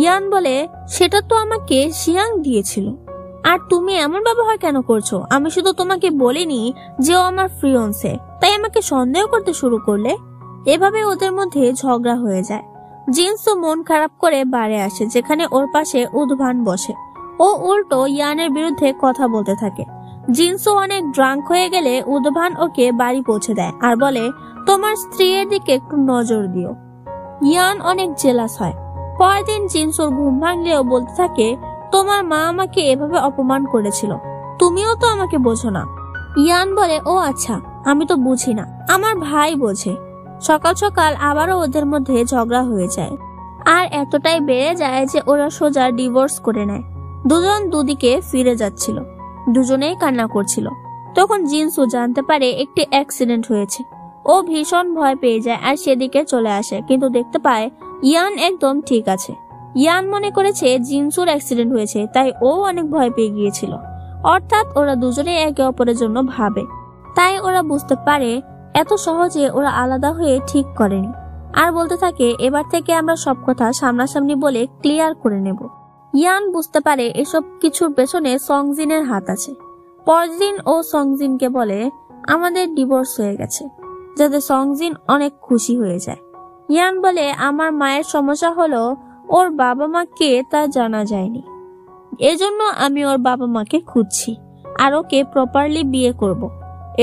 ইয়ান বলে সেটা তো আমাকে শিয়াং দিয়েছিল। আর তুমি এমন ব্যবহার কেন করছো? আমি শুধু তোমাকে বলিনি যে ও আমার ফিয়ন্সে, তাই আমাকে সন্দেহ করতে শুরু করলে। এভাবে ওদের মধ্যে ঝগড়া হয়ে যায়। জিনসু মন খারাপ করে বাড়ি আসে, যেখানে ওর পাশে উদ্ভান বসে। ও উল্টো ইয়ানের বিরুদ্ধে কথা বলতে থাকে। জিনসু অনেক ড্রাঙ্ক হয়ে গেলে উদ্ভান ওকে বাড়ি পৌঁছে দেয় আর বলে তোমার স্ত্রীর দিকে একটু নজর দিও। ইয়ান অনেক জেলাস হয়। পরদিন জিনসুর ঘুম ভাঙলেও বলতে থাকে তোমার মা আমাকে এভাবে অপমান করেছিল, তুমিও তো আমাকে বোঝো না। ইয়ান বলে ও আচ্ছা, আমি তো বুঝি না, আমার ভাই বোঝে। সকাল সকাল আবারও ওদের মধ্যে ঝগড়া হয়ে যায়, আর এতটাই বেড়ে যায় যে ওরা সোজা ডিভোর্স করে নেয়। দুজন দুদিকে ফিরে যাচ্ছিল, দুজনেই কান্না করছিল। তখন জিনসু জানতে পারে একটি অ্যাক্সিডেন্ট হয়েছে। ও ভীষণ ভয় পেয়ে যায় আর সেদিকে চলে আসে, কিন্তু দেখতে পায় ইয়ান একদম ঠিক আছে। ইয়ান মনে করেছে জিনসুর অ্যাক্সিডেন্ট হয়েছে, তাই ও অনেক ভয় পেয়ে গিয়েছিল। অর্থাৎ ওরা দুজনেই একে অপরের জন্য ভাবে, তাই ওরা বুঝতে পারে এত সহজে ওরা আলাদা হয়ে ঠিক করেনি। আর বলতে থাকে এবার থেকে আমরা সব কথা সামনাসামনি বলে ক্লিয়ার করে নেব। ইয়ান বুঝতে পারে এসব কিছুর পেছনে সংজিনের হাত আছে। পরদিন ও সংজিনকে বলে আমাদের ডিভোর্স হয়ে গেছে, যাতে সংজিন অনেক খুশি হয়ে যায়। ইয়ান বলে আমার মায়ের সমস্যা হলো ওর বাবা মা কে তা জানা যায়নি, এজন্য আমি ওর বাবা মাকে খুঁজছি আর ওকে প্রপারলি বিয়ে করব।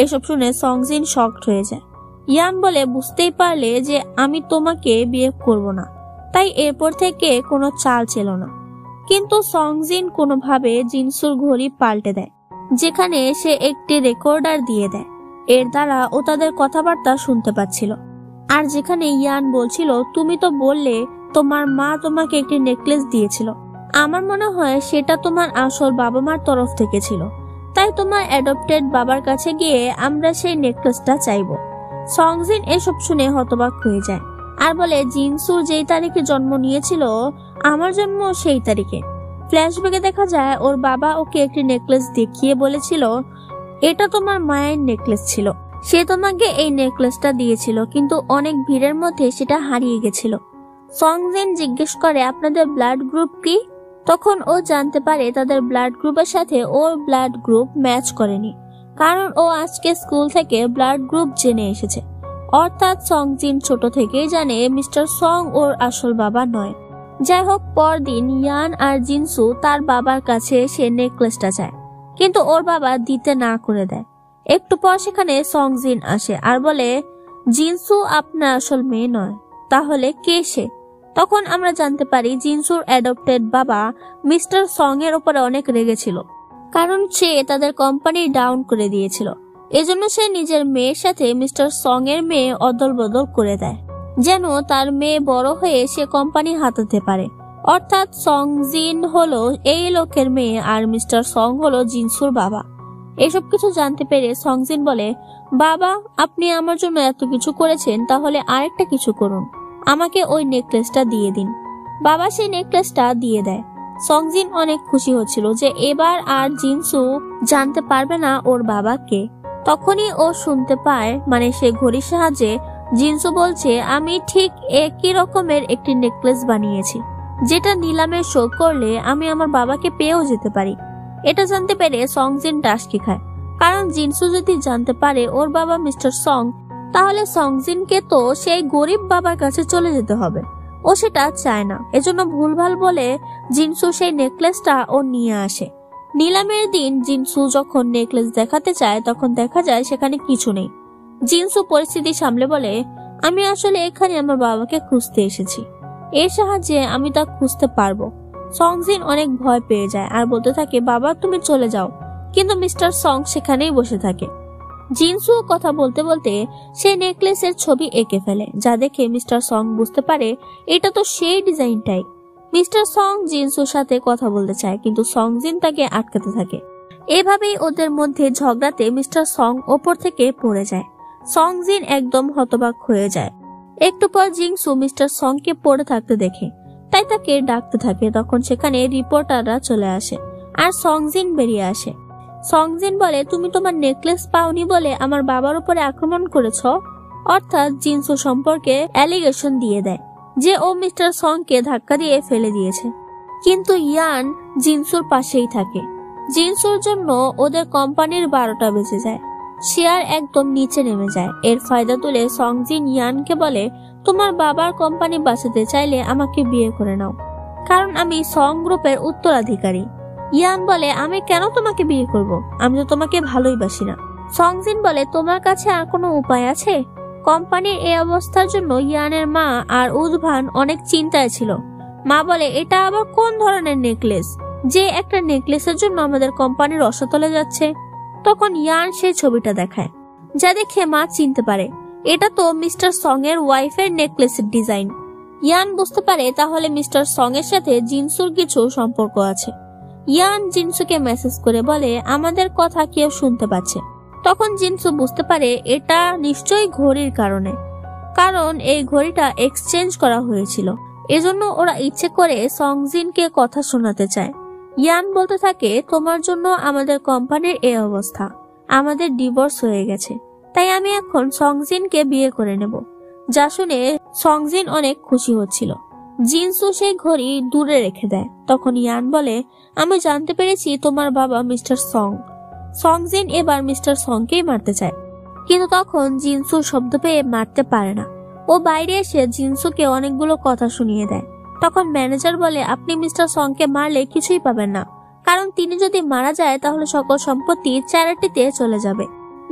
এসব শুনে সংজিন শকড হয়ে যায়। ইয়ান বলে বুঝতেই পারলে যে আমি তোমাকে বিয়ে করব না, তাই এরপর থেকে কোনো চাল ছিল না। কিন্তু সংজিন কোনোভাবে জিনসুর ঘড়ি পাল্টে দেয়, যেখানে সে একটি রেকর্ডার দিয়ে দেয়। এর দ্বারা ও তাদের কথাবার্তা শুনতে পাচ্ছিল। আর যেখানে ইয়ান বলছিল তুমি তো বললে তোমার মা তোমাকে একটি নেকলেস দিয়েছিল, আমার মনে হয় সেটা তোমার আসল বাবা মার তরফ থেকে ছিল, তাই তোমার অ্যাডপ্টেড বাবার কাছে গিয়ে আমরা সেই নেকলেসটা চাইবো। সংজিন এসব শুনে হতবাক হয়ে যায় আর বলে জিনসুর যেই তারিখে জন্ম নিয়েছিল আমার জন্ম সেই তারিখে। ফ্ল্যাশব্যাকে দেখা যায় ওর বাবা ওকে একটি নেকলেস দেখিয়ে বলেছিল এটা তোমার মায়ের নেকলেস ছিল, সে তোমাকে এই নেকলেসটা দিয়েছিল, কিন্তু অনেক ভিড়ের মধ্যে সেটা হারিয়ে গেছিল। সংজিন জিজ্ঞেস করে আপনাদের ব্লাড গ্রুপ কি? তখন ও জানতে পারে তাদের ব্লাড গ্রুপের সাথে ওর ব্লাড গ্রুপ ম্যাচ করেনি, কারণ ও আজকে স্কুল থেকে ব্লাড গ্রুপ জেনে এসেছে। অর্থাৎ সংজিন ছোট থেকেই জানে মিস্টার সং ওর আসল বাবা নয়। যাই হোক, পরদিন ইয়ান আর জিনসু তার বাবার কাছে সে নেকলেসটা চায়, কিন্তু ওর বাবা দিতে না করে দেয়। একটু পর সেখানে সংজিন আসে আর বলে জিনসু আপনার আসল মেয়ে নয়, তাহলে কে সে? তখন আমরা জানতে পারি জিনসুর অ্যাডপ্টেড বাবা মিস্টার সং এর উপরে অনেক রেগেছিল, কারণ সে তাদের কোম্পানি ডাউন করে দিয়েছিল। এজন্য সে নিজের মেয়ের সাথে মিস্টার সং এর মেয়ে অদল বদল করে দেয়, যেন তার মেয়ে বড় হয়ে সে কোম্পানি হাতাতে পারে। অর্থাৎ সংজিন হলো এই লোকের মেয়ে আর মিস্টার সং হলো জিনসুর বাবা। এসব কিছু জানতে পেরে সংজিন বলে বাবা আপনি আমার জন্য এত কিছু করেছেন, তাহলে আরেকটা কিছু করুন, আমাকে ওই নেকলেসটা দিয়ে দিন। বাবা সেই নেকলেসটা দিয়ে দেয়। সংজিন অনেক খুশি হচ্ছিল যে এবার আর জিনসু জানতে পারবে না ওর বাবা কে। তখনই ও শুনতে পায়, মানে সে ঘড়ির সাহায্যে জিনসু বলছে, আমি ঠিক একই রকমের একটি নেকলেস বানিয়েছি যেটা নিলামে শো করলে আমি আমার বাবাকে পেয়েও যেতে পারি। এটা জানতে পেরে সংজিন ডাসকি খায়, কারণ জিনসু যদি জানতে পারে ওর বাবা মিস্টার সং, তাহলে সংজিনকে তো সেই গরিব বাবার কাছে চলে যেতে হবে। ও সেটা চায় না, এজন্য ভুলভাল বলে জিনসু সেই নেকলেসটা ও নিয়ে আসে। নিলামের দিন জিনসু যখন নেকলেস দেখাতে চায় তখন দেখা যায় সেখানে কিছু নেই। জিনসু পরিস্থিতি সামলে বলে, আমি আসলে এখানে আমার বাবাকে খুঁজতে এসেছি, এর সাহায্যে আমি তা খুঁজতে পারবো। সংজিন অনেক ভয় পেয়ে যায় আর বলতে থাকে, বাবা তুমি চলে যাও, কিন্তু মিস্টার সং সেখানেই বসে থাকে। জিনসু কথা বলতে বলতে সেই নেকলেসের ছবি এঁকে ফেলে, যা দেখে মিস্টার সং বুঝতে পারে এটা তো সেই ডিজাইনটাই। মিস্টার সং জিনসুর সাথে কথা বলতে চায়, কিন্তু সংজিন তাকে আটকাতে থাকে। এভাবেই ওদের মধ্যে ঝগড়াতে মিস্টার সং ওপর থেকে পড়ে যায়। সংজিন একদম হতবাক হয়ে যায়। একটু পর জিনসু মিস্টার সংকে পড়ে থাকতে দেখে, তাই তাকে ডাকতে থাকে। তখন সেখানে রিপোর্টাররা চলে আসে আর সংজিন বেরিয়ে আসে। সংজিন বলে, তুমি তোমার নেকলেস পাওনি বলে আমার বাবার উপরে আক্রমণ করেছ। অর্থাৎ জিনসু সম্পর্কে অ্যালিগেশন দিয়ে দেয় যে ও মিস্টার সংকে ধাক্কা দিয়ে ফেলে দিয়েছে। কিন্তু ইয়ান জিনসুর পাশেই থাকে। জিনসুর জন্য ওদের কোম্পানির 12টা বেজে যায়, শেয়ার একদম নিচে নেমে যায়। এর ফায়দা তুলে সংজিন ইয়ানকে বলে, তোমার বাবার কোম্পানি বাঁচাতে চাইলে আমাকে বিয়ে করে নাও, কারণ আমি সং গ্রুপের উত্তরাধিকারী। ইয়ান বলে, আমি কেন তোমাকে বিয়ে করব, আমি তো তোমাকে ভালোই বাসি না। সংজিন বলে, তোমার কাছে আর কোনো উপায় আছে? কোম্পানির এই অবস্থার জন্য ইয়ানের মা আর উদ্ভান অনেক চিন্তায় ছিল। মা বলে, এটা আবার কোন ধরনের নেকলেস যে একটা নেকলেসের জন্য আমাদের কোম্পানির রসতলে যাচ্ছে। তখন ইয়ান সেই ছবিটা দেখায়, যা দেখে মা চিনতে পারে এটা তো মিস্টার সং এর ওয়াইফের নেকলেসের ডিজাইন। ইয়ান বুঝতে পারে তাহলে মিস্টার সং এর সাথে জিনসুর কিছু সম্পর্ক আছে। ইয়ান জিনসুকে মেসেজ করে বলে, আমাদের কথা কেউ শুনতে পাচ্ছে। তখন জিনসু বুঝতে পারে এটা নিশ্চয়ই ঘড়ির কারণে, কারণ এই ঘড়িটা এক্সচেঞ্জ করা হয়েছিল। এজন্য ওরা ইচ্ছে করে সংজিনকে কথা শোনাতে চায়। ইয়ান বলতে থাকে, তোমার জন্য আমাদের কোম্পানির এই অবস্থা, আমাদের ডিভোর্স হয়ে গেছে, তাই আমি এখন সংজিনকে বিয়ে করে নেব। যা শুনে সংজিন অনেক খুশি হচ্ছিল। জিনসু সেই ঘড়ি দূরে রেখে দেয়। তখন ইয়ান বলে, আমি জানতে পেরেছি তোমার বাবা মিস্টার সং। সংজিন এবার মিস্টার সংকেই মারতে চায়, কিন্তু তখন জিনসু শব্দ পেয়ে মারতে পারে না। ও বাইরে এসে জিনসুকে অনেকগুলো কথা শুনিয়ে দেয়। তখন ম্যানেজার বলে, আপনি মিস্টার সংকে মারলে কিছুই পাবেন না, কারণ তিনি যদি মারা যায় তাহলে সকল সম্পত্তি চ্যারিটিতে চলে যাবে।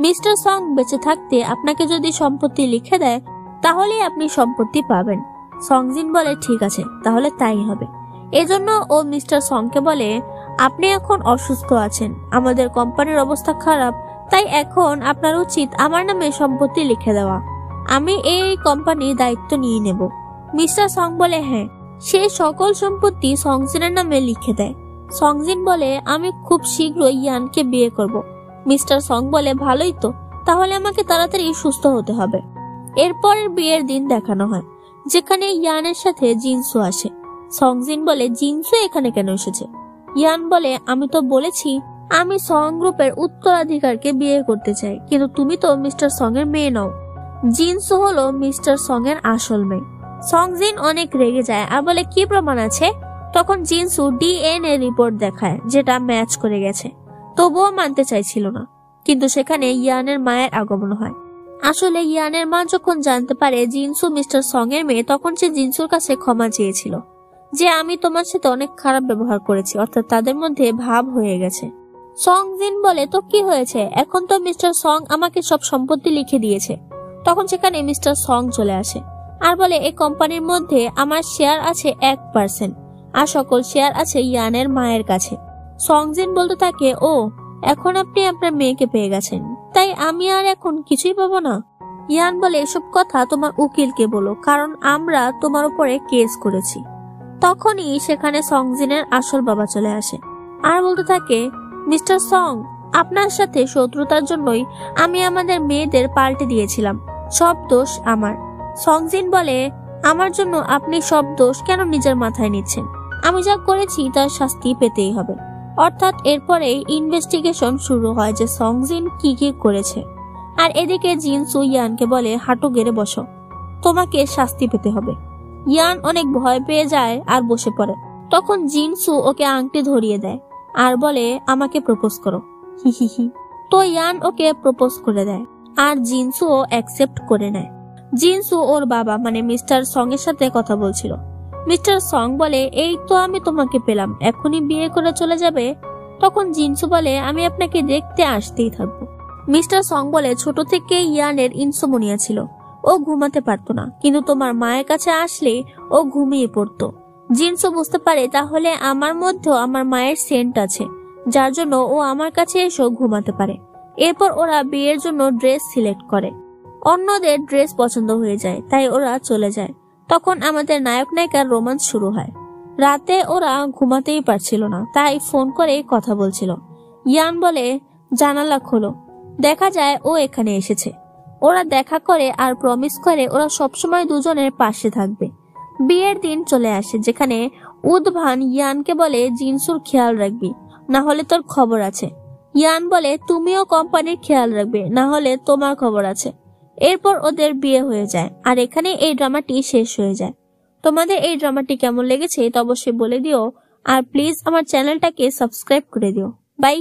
মিস্টার সং বেঁচে থাকতে আপনাকে যদি সম্পত্তি লিখে দেয় তাহলেই আপনি সম্পত্তি পাবেন। সংজিন বলে, ঠিক আছে, তাহলে তাই হবে। এজন্য ও মিস্টার সংকে বলে, আপনি এখন অসুস্থ আছেন, আমাদের কোম্পানির অবস্থা খারাপ, তাই এখন আপনার উচিত আমার নামে সম্পত্তি লিখে দেওয়া। আমি এই কোম্পানির দায়িত্ব নিয়ে নেব। মিস্টার সং বলে, হ্যাঁ। সে সকল সম্পত্তি সংজিনের নামে লিখে দেয়। সংজিন বলে, আমি খুব শীঘ্রই ইয়ানকে বিয়ে করব। মিস্টার সং বলে, ভালোই তো, তাহলে আমাকে তাড়াতাড়ি সুস্থ হতে হবে। এরপরের বিয়ের দিন দেখানো হয়, যেখানে ইয়ানের সাথে জিনসু আসে। সংজিন বলে, জিনসু এখানে কেন এসেছে? ইয়ান বলে, আমি তো বলেছি আমি সং গ্রুপের উত্তরাধিকারকে বিয়ে করতে চাই, কিন্তু তুমি তো মিস্টার সং এর মেয়ে নও। জিনসু হলো মিস্টার সং এর আসল মেয়ে। সংজিন অনেক রেগে যায় আর বলে, কি প্রমাণ আছে? তখন জিনসু ডিএনএ রিপোর্ট দেখায়, যেটা ম্যাচ করে গেছে। তবুও মানতে চাইছিল না, কিন্তু সেখানে ইয়ানের মায়ের আগমন হয়। আসলে ইয়ানের মা যখন জানতে পারে জিনসু মিস্টার সং এর মেয়ে, তখন সে জিনসুর কাছে ক্ষমা চেয়েছিল যে আমি তোমার সাথে অনেক খারাপ ব্যবহার করেছি, অর্থাৎ তাদের মধ্যে ভাব হয়ে গেছে। সংজিন বলে, তো কি হয়েছে, এখন তো মিস্টার সং আমাকে সব সম্পত্তি লিখে দিয়েছে। তখন সেখানে মিস্টার সং চলে আসে আর বলে, এই কোম্পানির মধ্যে আমার শেয়ার আছে 1%, আর সকল শেয়ার আছে ইয়ানের মায়ের কাছে। সংজিন বলতে থাকে, ও এখন আপনি আপনার মেয়েকে পেয়ে গেছেন, তাই আমি আর এখন কিছুই পাবো না। ইয়ান বলে, এসব কথা তোমার উকিলকে বলো, কারণ আমরা তোমার উপরে কেস করেছি। তখনই সেখানে সংজিনের আসল বাবা চলে আসে আর বলতে থাকে, মিস্টার সং, আপনার সাথে শত্রুতার জন্যই আমি আমাদের মেয়েদের পাল্টে দিয়েছিলাম, সব দোষ আমার। সংজিন বলে, আমার জন্য আপনি সব দোষ কেন নিজের মাথায় নিচ্ছেন? আমি যা করেছি তার শাস্তি পেতেই হবে। অর্থাৎ এরপরে ইনভেস্টিগেশন শুরু হয় যে সংজিন কি কি করেছে। আর এদিকে জিনসু ইয়ানকে বলে, হাঁটু গেড়ে বসো, তোমাকে শাস্তি পেতে হবে। ইয়ান অনেক ভয় পেয়ে যায় আর বসে পড়ে। তখন জিনসু ওকে আংটি ধরিয়ে দেয় আর বলে, আমাকে প্রপোজ করো। হি হি হি। তো ইয়ান ওকে প্রপোজ করে দেয় আর জিনসুও অ্যাকসেপ্ট করে নেয়। জিনসু ওর বাবা মানে মিস্টার সং এর সাথে কথা বলছিল। মিস্টার সং বলে, এই তো আমি তোমাকে পেলাম, এখনই বিয়ে করে চলে যাবে? তখন জিনসু বলে, আমি আপনাকে দেখতে আসতেই থাকবো। মিস্টার সং বলে, ছোট থেকে ইয়ানের ইনসোমনিয়া ছিল, ও ঘুমাতে পারতো না, কিন্তু তোমার মায়ের কাছে আসলে ও ঘুমিয়ে পড়তো। জিনসু বুঝতে পারে তাহলে আমার মধ্যেও আমার মায়ের সেন্ট আছে, যার জন্য ও আমার কাছে এসেও ঘুমাতে পারে। এরপর ওরা বিয়ের জন্য ড্রেস সিলেক্ট করে। অন্যদের ড্রেস পছন্দ হয়ে যায়, তাই ওরা চলে যায়। তখন আমাদের নায়ক নায়িকার রোমান্স শুরু হয়। রাতে ওরা ঘুমাতেই পারছিল না, তাই ফোন করে কথা বলছিল। ইয়ান বলে, জানালা খোলো। দেখা যায় ও এখানে এসেছে। ওরা দেখা করে আর প্রমিস করে ওরা সবসময় দুজনের পাশে থাকবে। বিয়ের দিন চলে আসে, যেখানে উদ্ভান ইয়ানকে বলে, জিনসুর খেয়াল রাখবি, না হলে তোর খবর আছে। ইয়ান বলে, তুমিও কোম্পানির খেয়াল রাখবে, না হলে তোমার খবর আছে। এরপর ওদের বিয়ে হয়ে যায় আর এখানে এই ড্রামাটি শেষ হয়ে যায়। তোমাদের এই ড্রামাটি কেমন লেগেছে তা অবশ্যই বলে দিও আর প্লিজ আমার চ্যানেলটাকে সাবস্ক্রাইব করে দিও। বাই।